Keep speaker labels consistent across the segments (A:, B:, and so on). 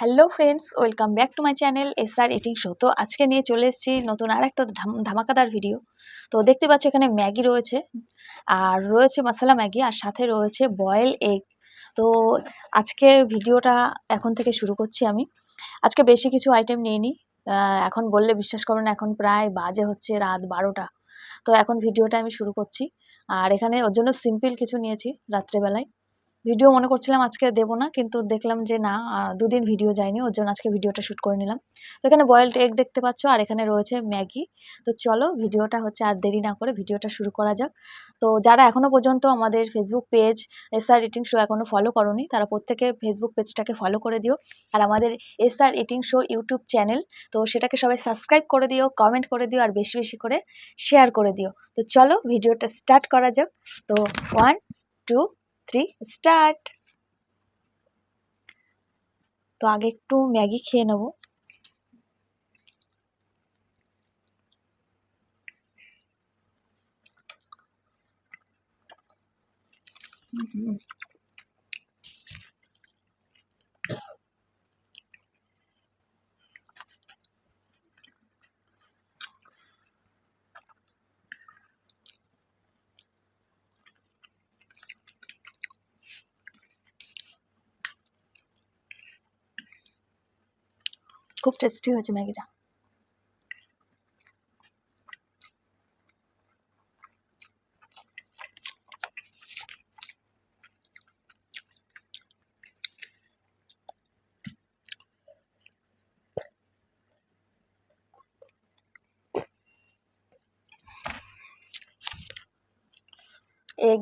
A: Hello friends, welcome back to my channel SR eating show. তো আজকে নিয়ে চলে এসেছি নতুন আর একটা ধামাকাদার ভিডিও। তো দেখতে পাচ্ছ এখানে ম্যাগি রয়েছে, আর রয়েছে মশলা ম্যাগি, আর সাথে রয়েছে বয়েল এগ। তো আজকে ভিডিওটা এখন থেকে শুরু করছি আমি। আজকে বেশি কিছু আইটেম নিইনি, এখন বললে বিশ্বাস করো না, এখন প্রায় বাজে হচ্ছে রাত 12টা। তো এখন ভিডিওটা আমি শুরু করছি, আর এখানে ওর জন্য সিম্পল কিছু নিয়েছি রাত্রেবেলায়। ভিডিও মনে করছিলাম আজকে দেবো না, কিন্তু দেখলাম যে না, দুদিন ভিডিও যায়নি, ওর জন্য আজকে ভিডিওটা শ্যুট করে নিলাম। তো এখানে বয়েলড এগ দেখতে পাচ্ছ, আর এখানে রয়েছে ম্যাগি। তো চলো ভিডিওটা হচ্ছে আর দেরি না করে ভিডিওটা শুরু করা যাক। তো যারা এখনো পর্যন্ত আমাদের Facebook page SR eating show এখনো ফলো করোনি, তারা প্রত্যেকে ফেসবুক পেজটাকে ফলো করে দিও। আর আমাদের SR eating show YouTube channel, তো সেটাকে সবাই সাবস্ক্রাইব করে দিও, কমেন্ট করে দিও, আর বেশি বেশি করে শেয়ার করে দিও। তো চলো ভিডিওটা স্টার্ট করা যাক। তো 1 2 3 স্টার্ট। তো আগে একটু ম্যাগি খেয়ে নেব। খুব টেস্টি হয়েছে ম্যাগিটা। এগ।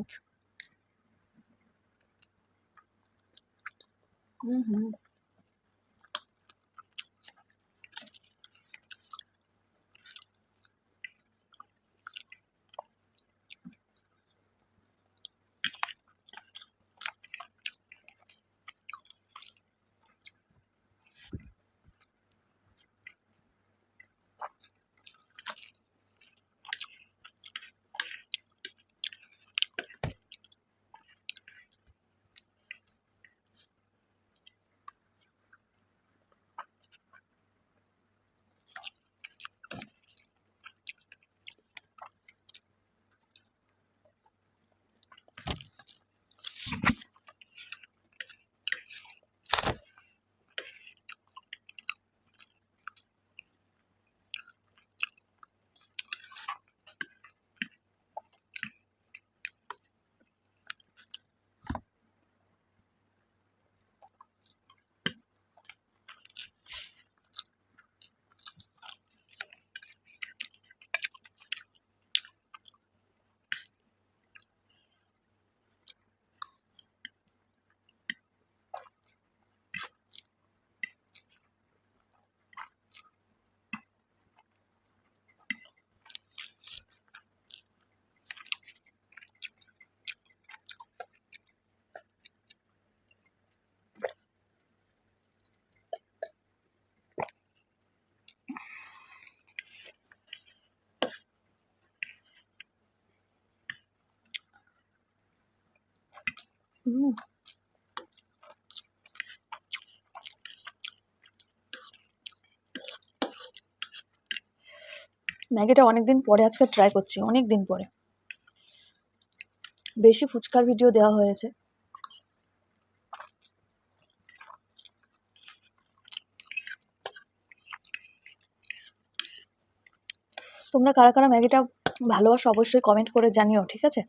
A: ম্যাগিটা অনেকদিন পরে আজকে ট্রাই করছি, অনেক দিন পরে। বেশি ফুচকার ভিডিও দেওয়া হয়েছে। তোমরা কারা কারা ম্যাগিটা ভালোবাসো অবশ্যই কমেন্ট করে জানিও, ঠিক আছে?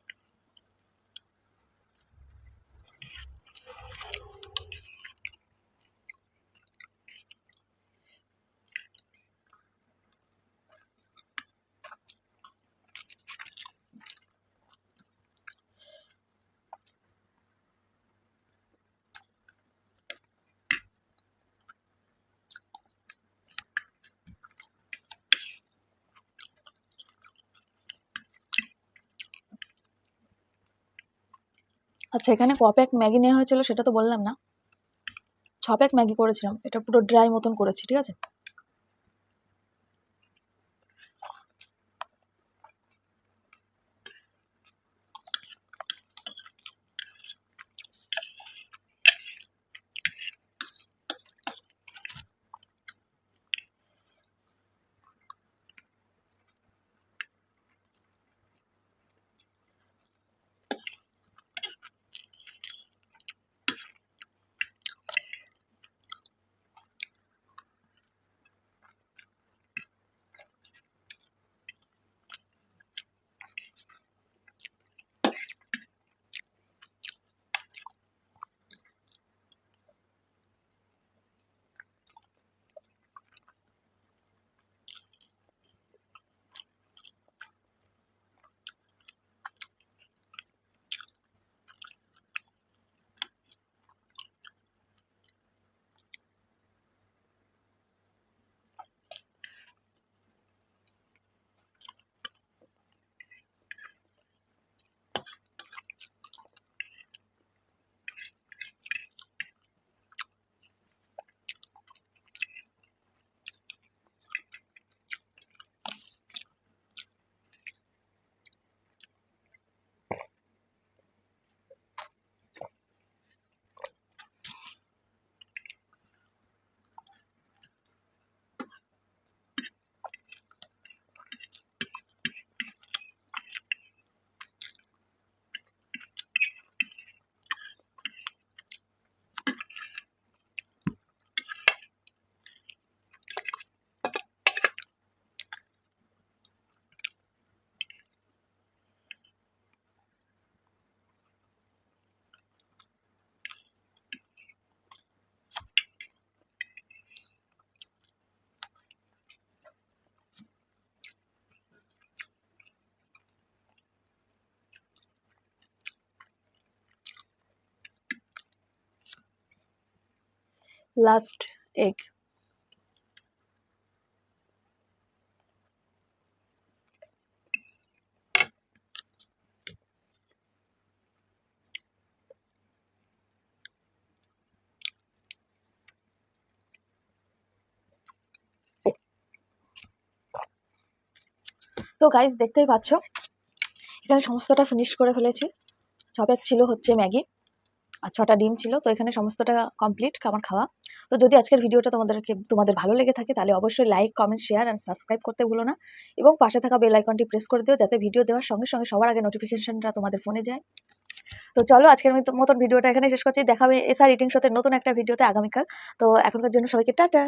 A: আচ্ছা, এখানে ক প্যাক ম্যাগি নেওয়া হয়েছিল সেটা তো বললাম না। 6 প্যাক ম্যাগি করেছিলাম, এটা পুরো ড্রাই মতন করেছি, ঠিক আছে? Last egg. তো গাইস দেখতেই পাচ্ছ এখানে সমস্তটা ফিনিশ করে ফেলেছি। 6 প্যাক ছিল হচ্ছে ম্যাগি আর 6টা ডিম ছিল। তো এখানে সমস্তটা কমপ্লিট আমার খাওয়া। তো যদি আজকের ভিডিওটা তোমাদের ভালো লেগে থাকে তাহলে অবশ্যই like, comment, share and subscribe করতে ভুলো না এবং পাশে থাকা বেল আইকনটি প্রেস করে দিও যাতে ভিডিও দেওয়ার সঙ্গে সঙ্গে সবার আগে নোটিফিকেশনটা তোমাদের ফোনে যায়। তো চলো আজকের মতন ভিডিওটা এখানে শেষ করছি। দেখা হবে এসআর ইটিং শোতে নতুন একটা ভিডিওতে আগামীকাল। তো এখনকার জন্য সবাইকে টাটা।